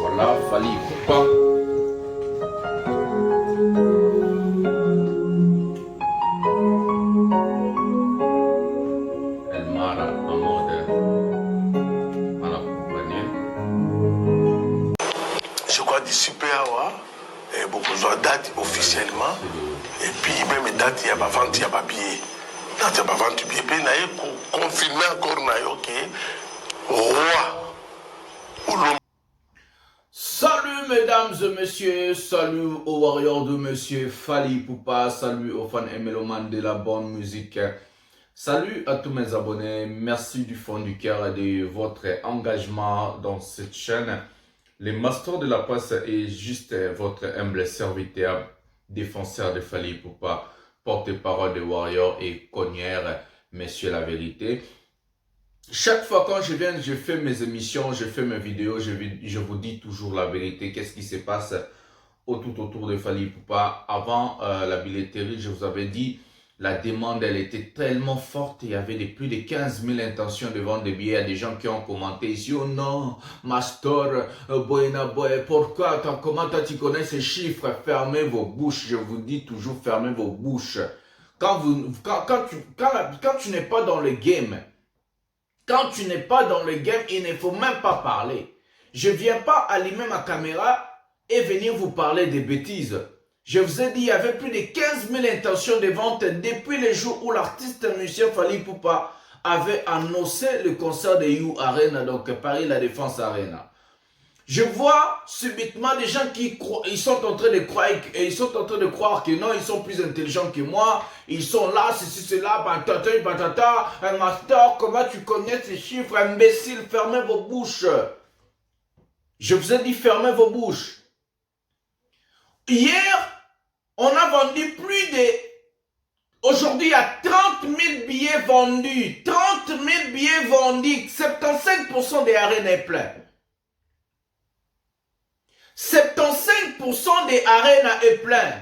Voilà, Fally Ipupa. El Mara en mode en accompagné. Je crois d'ici peu et beaucoup de date officiellement. Et puis même date, il y a pas vente, il y a pas billet. Date, il y a pas vente, billet. Puis il y a confirmé encore, ok, roi. Salut mesdames et messieurs, salut aux warriors de monsieur Fally Ipupa, salut aux fans et mélomanes de la bonne musique. Salut à tous mes abonnés, merci du fond du cœur de votre engagement dans cette chaîne. Le master de la presse est juste votre humble serviteur, défenseur de Fally Ipupa, porte-parole de Warrior et cognère, monsieur la vérité. Chaque fois quand je viens, je fais mes émissions, je fais mes vidéos, je vous dis toujours la vérité, qu'est-ce qui se passe tout autour de Fally Ipupa. Avant la billetterie, je vous avais dit, la demande, elle était tellement forte, il y avait plus de 15 000 intentions de vendre des billets. Il y a des gens qui ont commenté ici, oh non, Master, Boyna Boy, pourquoi, comment toi tu connais ces chiffres? Fermez vos bouches, je vous dis toujours, fermez vos bouches. Quand tu n'es pas dans le game, quand tu n'es pas dans le game, il ne faut même pas parler. Je ne viens pas allumer ma caméra et venir vous parler des bêtises. Je vous ai dit, il y avait plus de 15 000 intentions de vente depuis le jour où l'artiste musicien Fally Ipupa avait annoncé le concert de You Arena, donc Paris La Défense Arena. Je vois subitement des gens qui ils sont en train de croire que non, ils sont plus intelligents que moi, ils sont là, ceci, cela, batata, un master, comment tu connais ces chiffres, imbécile, fermez vos bouches. Je vous ai dit, fermez vos bouches. Hier, on a vendu plus de... Aujourd'hui, il y a 30 000 billets vendus. 30 000 billets vendus. 75% des arènes est plein. 75% des arènes est plein.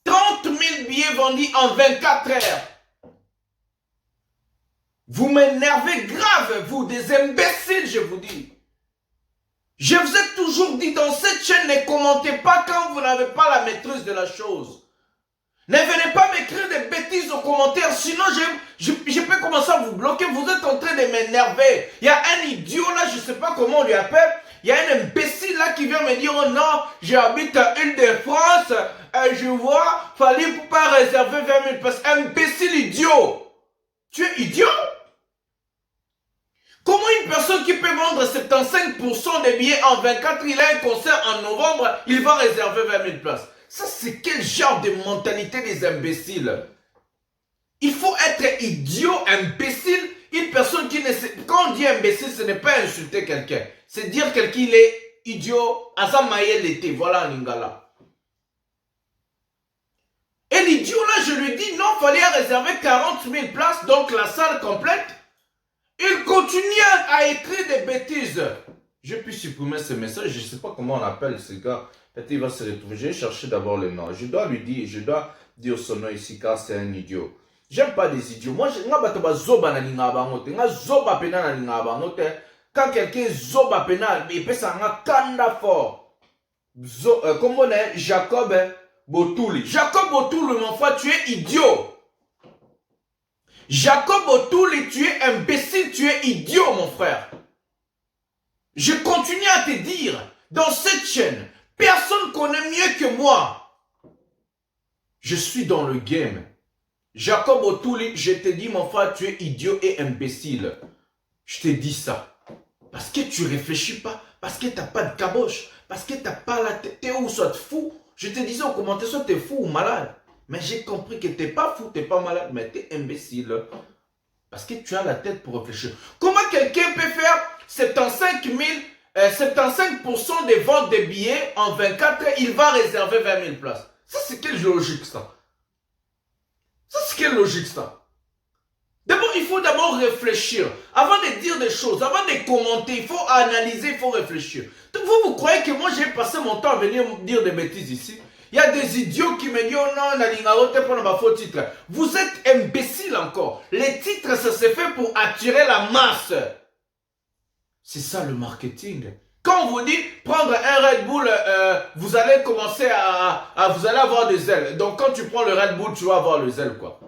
30 000 billets vendus en 24 heures. Vous m'énervez grave, vous, des imbéciles, je vous dis. Je vous ai toujours dit dans cette chaîne, ne commentez pas quand vous n'avez pas la maîtrise de la chose. Ne venez pas m'écrire des bêtises aux commentaires, sinon je peux commencer à vous bloquer. Vous êtes en train de m'énerver. Il y a un idiot là, je ne sais pas comment on lui appelle. Il y a un imbécile là qui vient me dire, oh non, j'habite à Île-de-France, et je vois, Fally Ipupa réserver 20 000 places. Imbécile idiot. Tu es idiot? Comment une personne qui peut vendre 75% des billets en 24, il a un concert en novembre, il va réserver 20 000 places? Ça, c'est quel genre de mentalité des imbéciles? Il faut être idiot, imbécile, une personne qui ne sait... Quand on dit imbécile, ce n'est pas insulter quelqu'un. C'est dire quelqu'un il est idiot, à sa maille l'été, voilà en lingala. Et l'idiot là, je lui dis, non, il fallait réserver 40 000 places, donc la salle complète. Il continue à écrire des bêtises. Je puis supprimer ce message, je ne sais pas comment on appelle ce gars. Peut-être il va se retrouver. Je vais chercher d'abord le nom. Je dois lui dire, je dois dire son nom ici car c'est un idiot. J'aime pas des idiots. Moi, je n'ai zoba na linga bangote. Nga zoba pena na linga bangote. Quand quelqu'un zoba pena, il peut s'en kanda fort. Comment on est Jacob Botouli. Jacob Botouli, mon frère, tu es idiot. Jacob Botouli, tu es imbécile, tu es idiot, mon frère. Je continue à te dire, dans cette chaîne, personne connaît mieux que moi. Je suis dans le game. Jacob Botouli, je te dis, mon frère, tu es idiot et imbécile. Je te dis ça. Parce que tu réfléchis pas. Parce que tu n'as pas de caboche. Parce que tu n'as pas la tête. Tu es ou soit fou. Je te disais au commentaire, soit tu es fou ou malade. Mais j'ai compris que tu n'es pas fou, tu n'es pas malade, mais tu es imbécile. Parce que tu as la tête pour réfléchir. Comment quelqu'un peut faire 75% des ventes de billets en 24 heures, il va réserver 20 000 places? Ça, c'est quelle logique, ça? Ça, c'est quelle logique, ça? D'abord, il faut d'abord réfléchir. Avant de dire des choses, avant de commenter, il faut analyser, il faut réfléchir. Donc, vous croyez que moi, j'ai passé mon temps à venir dire des bêtises ici? Il y a des idiots qui me disent, oh non, on a faux titre. Vous êtes imbécile encore. Les titres, ça se fait pour attirer la masse. C'est ça le marketing. Quand on vous dit prendre un Red Bull, vous allez commencer vous allez avoir des ailes. Donc quand tu prends le Red Bull, tu vas avoir les ailes quoi.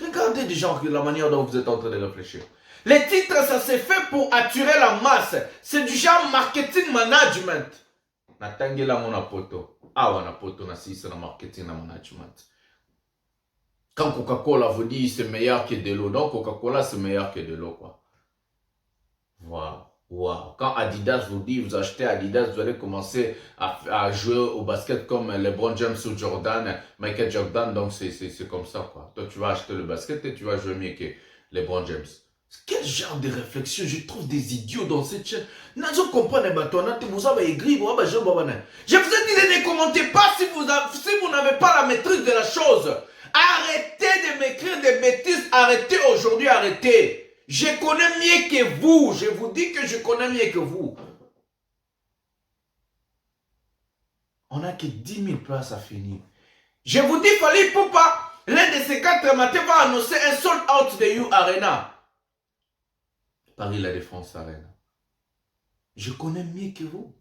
Regardez déjà la manière dont vous êtes en train de réfléchir. Les titres, ça s'est fait pour attirer la masse. C'est du genre marketing management. Natangela mon apoto. Ah ouais, apoto na si c'est le marketing management. Quand Coca-Cola vous dit c'est meilleur que de l'eau, donc Coca-Cola c'est meilleur que de l'eau quoi. Waouh. Wow. Quand Adidas vous dit, vous achetez Adidas, vous allez commencer à jouer au basket comme LeBron James ou Jordan, Michael Jordan, donc c'est comme ça quoi. Toi tu vas acheter le basket et tu vas jouer mieux que LeBron James. Quel genre de réflexion, je trouve des idiots dans cette chaîne. Je comprends pas, je vous ai dit de ne commentez pas si vous n'avez pas la maîtrise de la chose. Arrêtez de m'écrire des bêtises, arrêtez aujourd'hui, arrêtez. Je connais mieux que vous. Je vous dis que je connais mieux que vous. On n'a que 10 000 places à finir. Je vous dis, Fally Ipupa, l'un de ces 4 matins va annoncer un sold out de You Arena. Paris La Défense Arena. Je connais mieux que vous.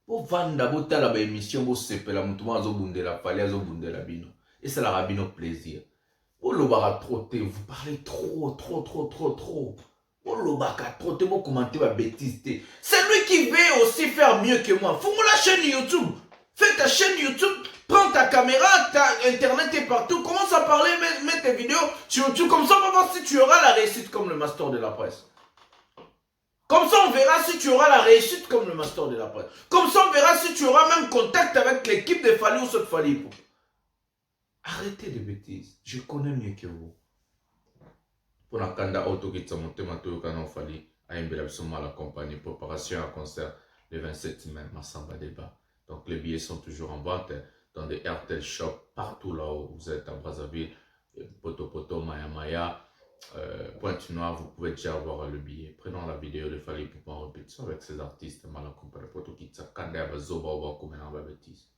Vous vendez d'abord la émission, vous sepez moutouman azobundela, Fally azobundela bino. Et ça la rabino plaisir. Vous l'obara trotter, vous parlez trop. Vous l'obara trotter, vous commentez ma bêtise. C'est lui qui veut aussi faire mieux que moi. Fais-moi la chaîne YouTube. Fais ta chaîne YouTube, prends ta caméra, ta internet est partout. Commence à parler, mets tes vidéos sur YouTube. Comme ça, on va voir si tu auras la réussite comme le master de la presse. Comme ça, on verra si tu auras la réussite comme le master de la presse. Comme ça, on verra si tu auras même contact avec l'équipe de Fally ou ce Fally Ipupa. Arrêtez de bêtises. Je connais mieux que vous. Pour la kanda auto qui monté mato kanon Fally à Imbelabsoma la compagnie préparation à concert le 27 mai Massamba Débat. Donc les billets sont toujours en vente dans des RTL Shop partout là où vous êtes à Brazzaville, Poto, Maya, Pointe-Noire, vous pouvez déjà avoir le billet. Prenons la vidéo de Fally Ipupa en répétition avec ces artistes mal accompagnés. Poto Kitsa Kanda Bazoba ou Bakumena Babétis.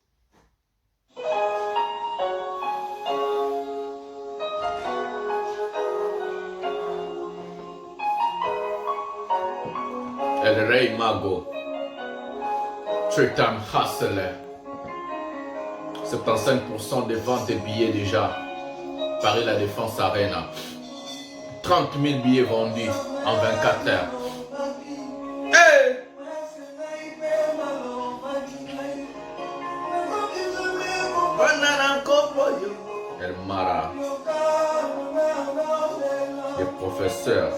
El Rey Mago, Three-Time Hustler, 75% des ventes de billets déjà, Paris La Défense Arena, 30 000 billets vendus en 24 heures. Hey! El Mara, les professeurs.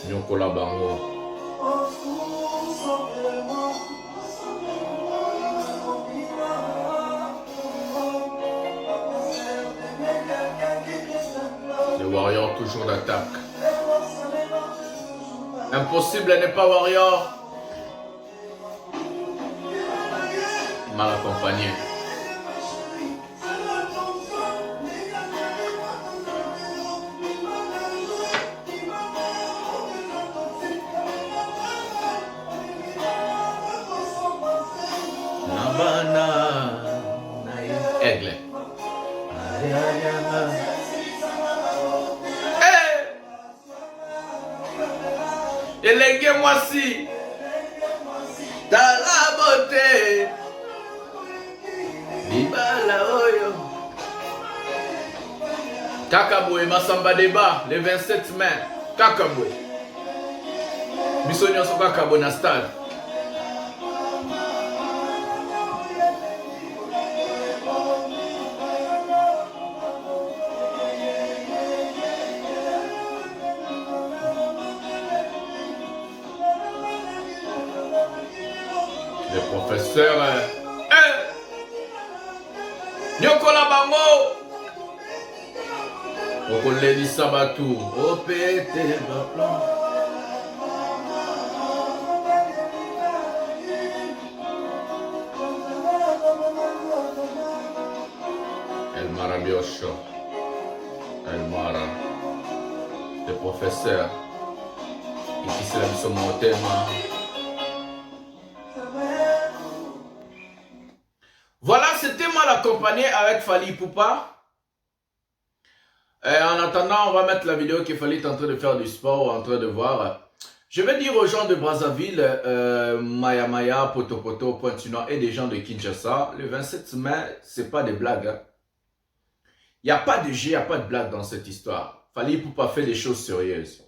Nyoko Labango. Les Warriors toujours d'attaque. Impossible n'est pas Warrior. Mal accompagné. Aigle. Elengue Mwasi. Dans la beauté. Bibala Oyo. Kakaboué Massamba Débat le 27 mai. Kakaboué. Bisogno so Kakaboué na stade. Le professeur Nyoko Labango Okoledi Sabatou Opete Baplan El Marabiocho El Mara Le professeur Ici c'est la mission Motema. Voilà, c'était mal accompagné avec Fally Ipupa. En attendant, on va mettre la vidéo qu'il fallait en train de faire du sport ou en train de voir. Je vais dire aux gens de Brazzaville, Maya Maya, Poto Poto, Pointe-Noire et des gens de Kinshasa, le 27 mai, c'est pas des blagues. Hein. Il n'y a pas de jeu, il n'y a pas de blague dans cette histoire. Fallait pour pas faire des choses sérieuses.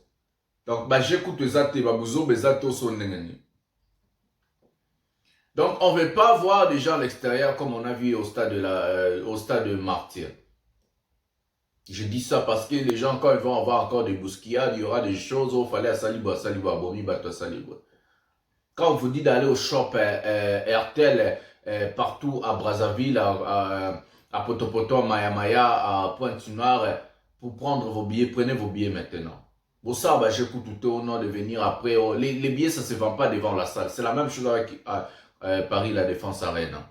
Donc, bah, j'écoute les athées, babouzo, les athées sont nengani. Donc, on ne veut pas voir des gens à l'extérieur comme on a vu au stade de Martyr. Je dis ça parce que les gens, quand ils vont avoir encore des bousquillades, il y aura des choses où il fallait à Salibo, Bomi, Bato, Salibo. Quand on vous dit d'aller au shop RTL partout à Brazzaville, à Potopoto, à Maya Maya, à Pointe-Noire, pour prendre vos billets, prenez vos billets maintenant. Pour ça, bah, j'écoute tout au nom de venir après. Oh, les billets, ça ne se vend pas devant la salle. C'est la même chose avec Paris, la Défense Arena.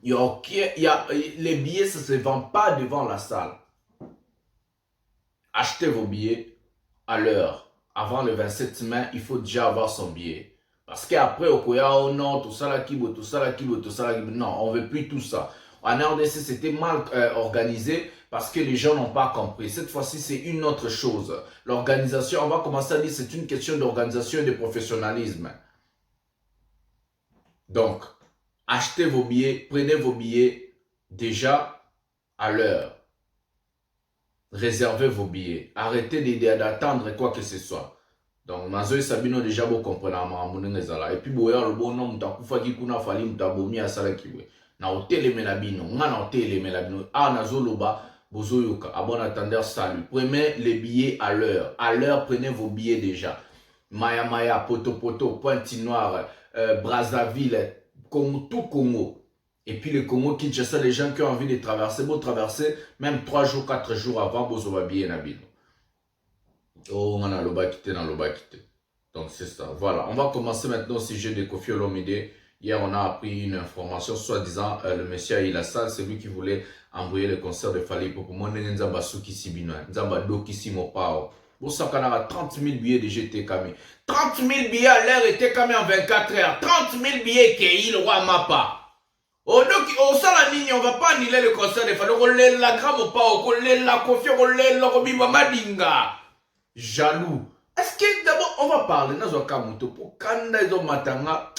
Les billets, ça ne se vend pas devant la salle. Achetez vos billets à l'heure. Avant le 27 mai, il faut déjà avoir son billet. Parce qu'après, au Koya, oh non, tout ça là, tout ça là, tout ça là, non, on ne veut plus tout ça. En RDC, c'était mal organisé parce que les gens n'ont pas compris. Cette fois-ci, c'est une autre chose. L'organisation, on va commencer à dire c'est une question d'organisation et de professionnalisme. Donc, achetez vos billets, prenez vos billets déjà à l'heure. Réservez vos billets. Arrêtez d'attendre quoi que ce soit. Donc, Mazoé Sabino déjà vous comprenez à et puis boya le bon nom takufa ki kuna fali mtabomi asala kiwe. Na hôtel melabino, ngana hôtel melabino. Ah nazoloba bozoyoka. À bon attendeur salut. Prenez les billets à l'heure. À l'heure, prenez vos billets déjà. Maya Maya, Poto Poto, Pointe-Noire, Brazzaville, Congo, tout Congo. Et puis le Congo, Kinshasa, les gens qui ont envie de traverser, vous traverser, même 3 jours, 4 jours avant, vous avez bien nabino. Oh, on a le bas quitté dans le bas quitté. Donc c'est ça. Voilà, on va commencer maintenant au sujet de Koffi Olomide. Hier, on a appris une information, soi-disant, le monsieur Aïla Sall, c'est lui qui voulait envoyer le concert de Fally Ipupa. Moi, je n'ai Suki Sibino, Nzamba Doki Simopao. Pour ça, on a 30 000 billets de GT Kami. 30 000 billets à l'heure étaient Kami en 24 heures. 30 000 billets qui le roi Mapa. Oh, donc, au Salamini, on ne va pas annuler le concert de Fally. On l'a la gramme au pas, on l'a la Koffi, on l'a la Robiba Madinga. Jaloux. Est-ce que d'abord, on va parler dans Kamuto pour Kanda et Matanga.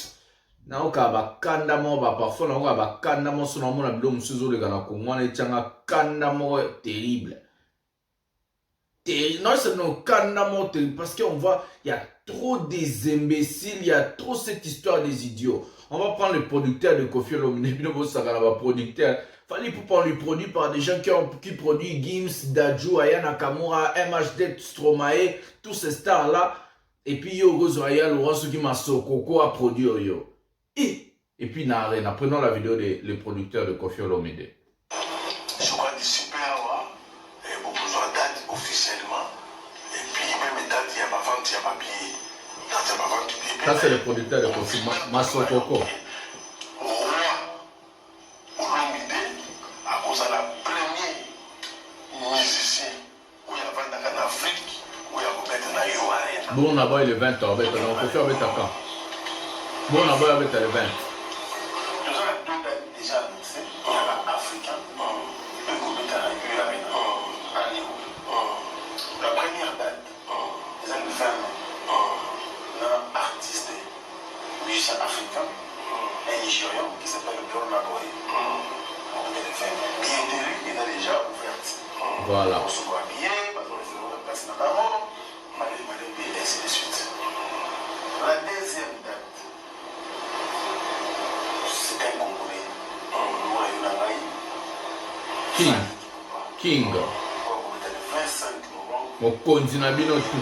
Na okaba kanda mo ba parfois na okaba kanda mo sona mo na bilo musuzo le kana ko mwana changa kanda mo terrible. Non c'est non kanda mo terrible parce qu'on voit il y a trop des imbéciles, il y a trop cette histoire des idiots. On va prendre le producteur de Koffi Olomide, bino sakana ba producteur. Fally Ipupa lui produit par des gens qui produisent Gims, Dadju, Aya Nakamura, MHD, Stromae, tous ces stars là. Et puis yo Royal, Laurent Sukima Sokoko a produit yo. Et puis, prenons la vidéo des producteurs de Koffi Olomide. Je crois d'ici peu et beaucoup besoin de date officiellement. Et puis, même date, il n'y a pas vente, il n'y a pas billet. Date, il n'y a pas vente, billet. Ça, c'est le producteur de Koffi, Masokoko. Roi Olomide, à cause de la première musicien où il y a vendu en Afrique, où il y a peut-être dans Yo Arena. Bon, on a vu le 20 ans, on peut faire avec ta camp. Bon, on a vu avec le 20. Nous avons deux dates déjà annoncées. Il y a l'Africain, le groupe est à Yo Arena, à Lyon. La première date, les années 20 ans, un artiste, musicien africain, un Nigérian qui s'appelle Burna Boy. Billetterie est déjà ouverte. Voilà. On se voit bien, parce qu'on est passé dans la mort, et ainsi de suite. La deuxième date, c'est un Congolais. King. Le 25 novembre. On continue à bien tout. Le 23.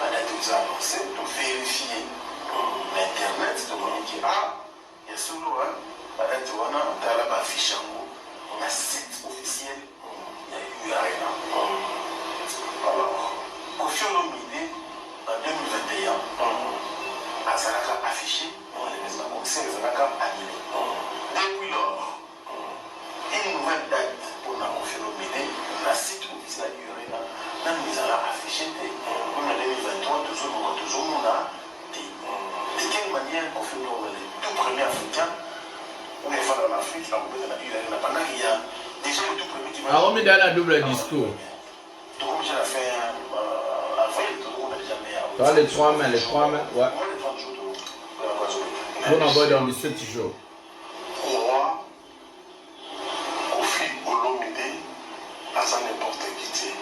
La date nous a annoncé pour vérifier l'internet, de mon qui il y a solo, la date on a la affiche on a site officiel, il y a eu Arena. Alors, Koffi Olomide en 2021, à Zalaka affiché, les maisons conseils Zalaka annulé. Depuis lors, une nouvelle date pour la Koffi Olomide, la site officiel du Arena, nous allons afficher en 2023, toujours de quelle manière Koffi Olomide, le tout premier africain, où il faut en Afrique, pendant qu'il y a Déjà, le tout premier dimanche. Ah, on met dans la double discours. Donc, comme j'ai fait avant, on a déjà mis. Toi, les 3 mains, ouais. Moi, les 30 jours. On envoie dans 17 jours. Roi, Kofi Olomide, à ça n'importe qui.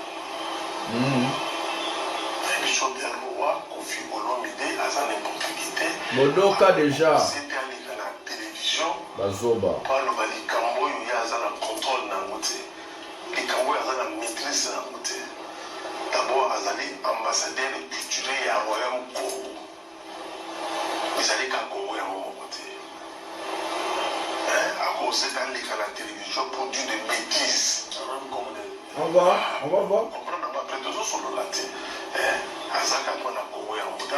Émission des rois, Kofi Olomide, à ça n'importe qui. Modoka déjà. C'était à la télévision. Bazoba. Par le Cambo, il y a un contrôle dans le côté. Les Cambo, il y a une maîtrise dans le côté. D'abord, Azali, ambassadeur culturel à Royaume Congo. Ils allaient qu'à Congo à mon côté. À cause de la télévision pour dire des bêtises. On va voir. On prend après deux autres sur le latin. Azaka pour la Congo à mon côté.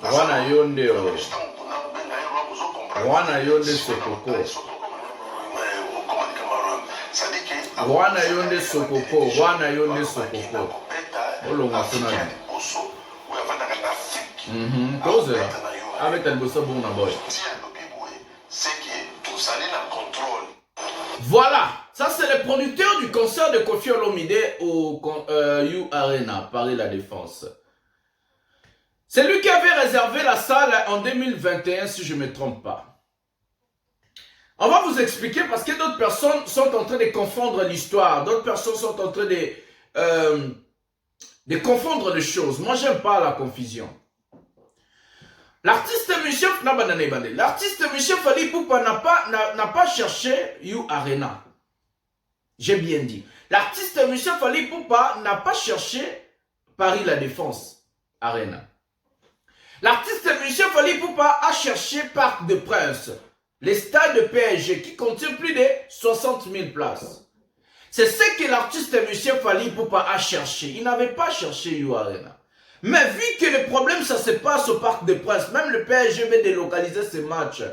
Wana Yonde. Wana Yonde Sokoko. Wana Yonde Sokoko. Wana Yonde Sokoko. Olonga kuna. Cause là. Avec un bossa bon na boy. Voilà, ça c'est le producteur du concert de Kofi Olomide au U Arena, Paris La Défense. C'est lui qui avait réservé la salle en 2021, si je ne me trompe pas. On va vous expliquer parce que d'autres personnes sont en train de confondre l'histoire. D'autres personnes sont en train de confondre les choses. Moi, j'aime pas la confusion. L'artiste Michel Fally Ipupa n'a pas cherché U Arena. J'ai bien dit. L'artiste Michel Fally Ipupa n'a pas cherché Paris La Défense Arena. L'artiste Michel Fally Ipupa a cherché Parc des Princes, les stades de PSG qui contient plus de 60 000 places. C'est ce que l'artiste Michel Fally Ipupa a cherché. Il n'avait pas cherché U Arena. Mais vu que le problème, ça se passe au Parc des Princes, même le PSG veut délocaliser ses matchs.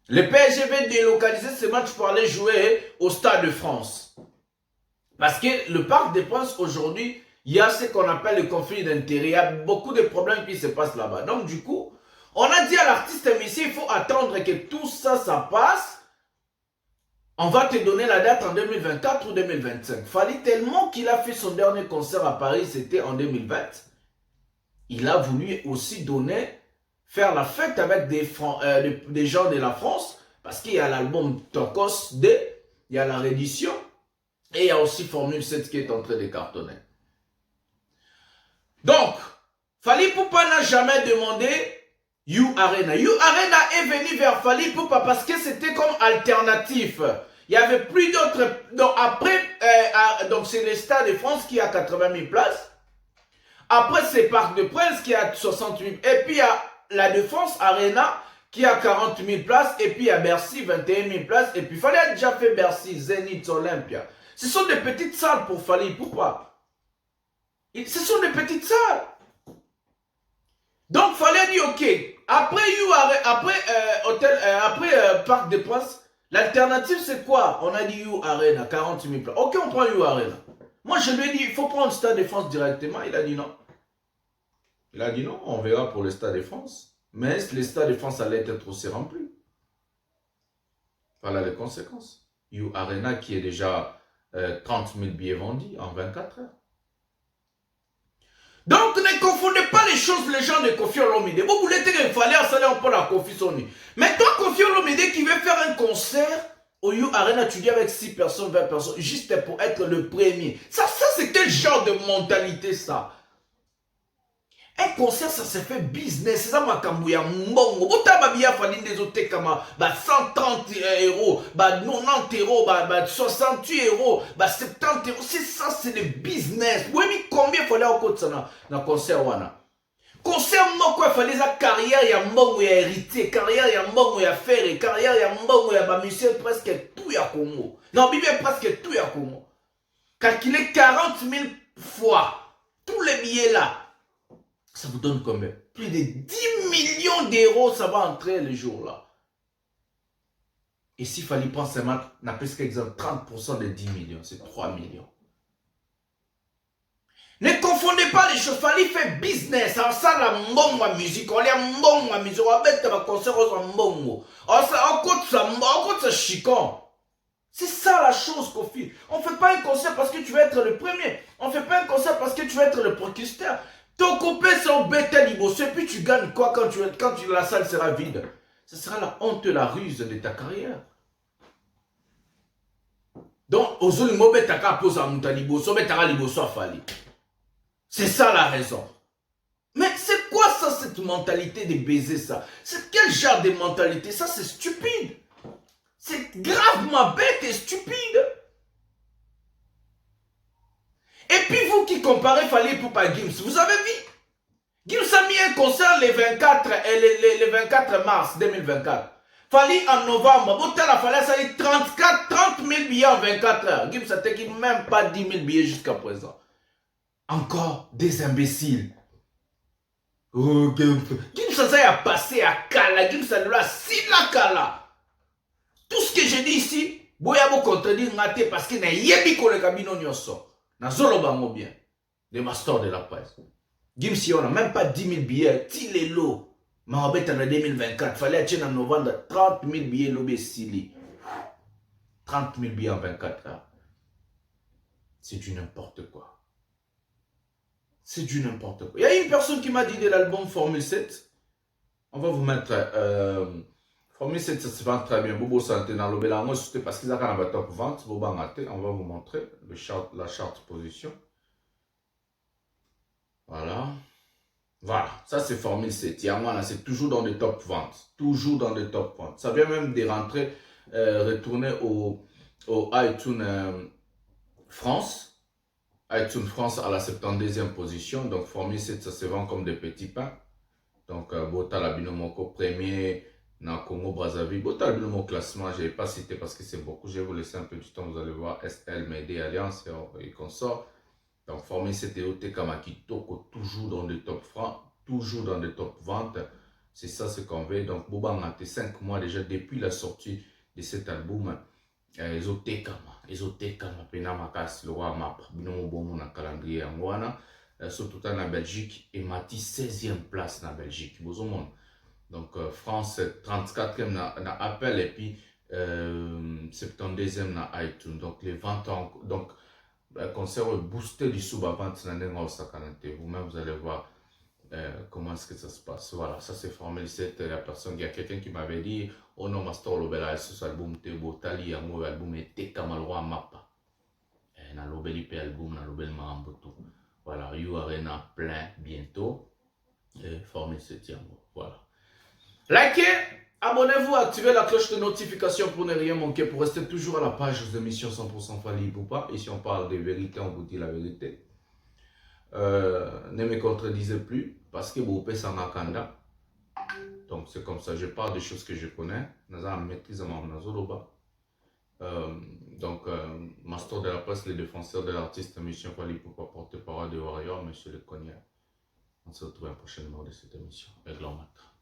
Le PSG veut délocaliser ses matchs pour aller jouer au Stade de France. Parce que le Parc des Princes, aujourd'hui, il y a ce qu'on appelle le conflit d'intérêts. Il y a beaucoup de problèmes qui se passent là-bas. Donc, du coup, on a dit à l'artiste Messi, il faut attendre que tout ça, ça passe. On va te donner la date en 2024 ou 2025. Fallait tellement qu'il a fait son dernier concert à Paris, c'était en 2020. Il a voulu aussi faire la fête avec des gens de la France, parce qu'il y a l'album Tokos 2, il y a la réédition, et il y a aussi Formule 7 qui est en train de cartonner. Donc, Fally Ipupa n'a jamais demandé U Arena. U Arena est venu vers Fally Ipupa parce que c'était comme alternatif. Il n'y avait plus d'autres. Donc après, donc c'est le Stade de France qui a 80 000 places. Après, c'est Parc de Princes qui a 60 000. Et puis il y a la Défense Arena qui a 40 000 places. Et puis il y a Bercy, 21 000 places. Et puis il fallait déjà fait Bercy, Zénith, Olympia. Ce sont des petites salles pour Fally Ipupa. Ce sont des petites salles. Donc, fallait dire, ok, après Parc des Princes, l'alternative c'est quoi? On a dit U Arena, 40 000 places. Ok, on prend U Arena. Moi, je lui ai dit, il faut prendre le Stade de France directement. Il a dit non. Il a dit non, on verra pour le Stade de France. Mais le Stade de France allait être aussi rempli. Voilà les conséquences. U Arena qui est déjà 30 000 billets vendus en 24 heures. Donc ne confondez pas les choses, les gens de Kofi Olomide. Vous voulez dire qu'il fallait installer un peu la Kofi Sony. Mais toi, Kofi Olomide qui veut faire un concert au U Arena, tu dis avec 6 personnes, 20 personnes, juste pour être le premier. Ça c'est quel genre de mentalité ça? Un concert, ça se fait business. C'est ça ma kambouya mbongo. Botababia fani des autres kama 130 €, 90 €, 68 €, 70 €. C'est ça, c'est le business. Vous voyez combien il fallait au côté ça dans le concert wana? Concert moko il fallait sa carrière ya mbongo ya héritier, carrière ya mbongo ya faire, carrière ya mbongo ya ba monsieur presque tout ya Congo. Non, bibi presque tout ya Congo. Calculez 40 000 fois tous les billets là. Ça vous donne combien? Plus de 10 millions d'euros, ça va entrer le jour-là. Et s'il fallait prendre ces matchs, on a presque exemple 30% de 10 millions, c'est 3 millions. Ne confondez pas les choses, fallait faire business. Alors ça, la mbongo musique, on a mbongo musique, on va mettre un concert au mbongo. On compte ça chicon. C'est ça la chose, Kofi. On ne fait pas un concert parce que tu veux être le premier. On ne fait pas un concert parce que tu veux être le précurseur. Ton copain, c'est au bêta liboso. Et puis tu gagnes quoi quand la salle sera vide? Ce sera la honte, la ruse de ta carrière. Donc, ozolimo betaka posa muta liboso, betaka liboso afali. C'est ça la raison. Mais c'est quoi ça, cette mentalité de baiser ça? C'est quel genre de mentalité? Ça, c'est stupide. C'est gravement bête et stupide. Et puis vous qui comparez Fally Ipupa Gims, vous avez vu? Gims a mis un concert le 24 mars 2024. Fally en novembre. Botala Fally ça dit 30 000 billets en 24 heures. Gims a taqué même pas 10 000 billets jusqu'à présent. Encore des imbéciles. Oh, Gims a passé à Kala. Gims a l'a si la Kala. Tout ce que j'ai dit ici, boya bo contredire ngate parce que na yebi ko le kabino nyonso. Na zolo bango bien. Les masters de la presse. Gims si on a même pas 10 000 billets, ti les lots. Mais en 2024, fallait acheter en novembre 30 000 billets lobé sili. 30 000 billets en 24 heures. C'est du n'importe quoi. C'est du n'importe quoi. Il y a une personne qui m'a dit de l'album Formule 7. On va vous mettre... Formule 7, ça se vend très bien. Bobo Santé dans le Bélango, c'était parce qu'ils ont un top vente. Bobo Maté, on va vous montrer la charte position. Voilà. Voilà, ça c'est Formule 7. Yamana, c'est toujours dans les top ventes. Toujours dans les top ventes. Ça vient même de rentrer, retourner au iTunes France. iTunes France à la 72e position. Donc Formule 7, ça se vend comme des petits pains. Donc Bota la Binomoko premier dans Congo Brazzaville. Bota la Binomoko classement, je ne vais pas citer parce que c'est beaucoup. Je vais vous laisser un peu du temps. Vous allez voir SL, Médé, Alliance et consorts. Donc, Formule 7 et OT Kamakitoko, toujours dans les top francs, toujours dans les top ventes. C'est ça ce qu'on veut. Donc, Boba Maté, 5 mois déjà depuis la sortie de cet album. Ils ont été Kama, Pena Makas, le roi Map, Binomo Bomo dans le calendrier Angwana, surtout en Belgique, et Mati 16e place dans la Belgique. Donc, France 34e dans Apple et puis 72e dans iTunes. Donc, les ventes donc, concert booster du sous-vente, vous-même vous allez voir comment est-ce que ça se passe. Voilà, ça c'est Formule 7. La personne, il y a quelqu'un qui m'avait dit oh non, Master Lobela, ce album Tebo Tali, un album était Kamalwa Mappa. Dans l'Obeli album, dans l'Obel Maramboto. Voilà, You Arena plein bientôt. Formule 7, voilà. Likez, abonnez-vous, activez la cloche de notification pour ne rien manquer, pour rester toujours à la page de l'émission 100% Fally Ipupa. Ici, on parle de vérité, on vous dit la vérité. Ne me contredisez plus, parce que vous pouvez s'en akanda. Donc, c'est comme ça, je parle des choses que je connais. Master de la presse, les défenseurs de l'artiste, émission Fally Ipupa, porte-parole de Warrior, monsieur le Cognac. On se retrouve à un prochain numéro de cette émission. Avec l'Ormatra.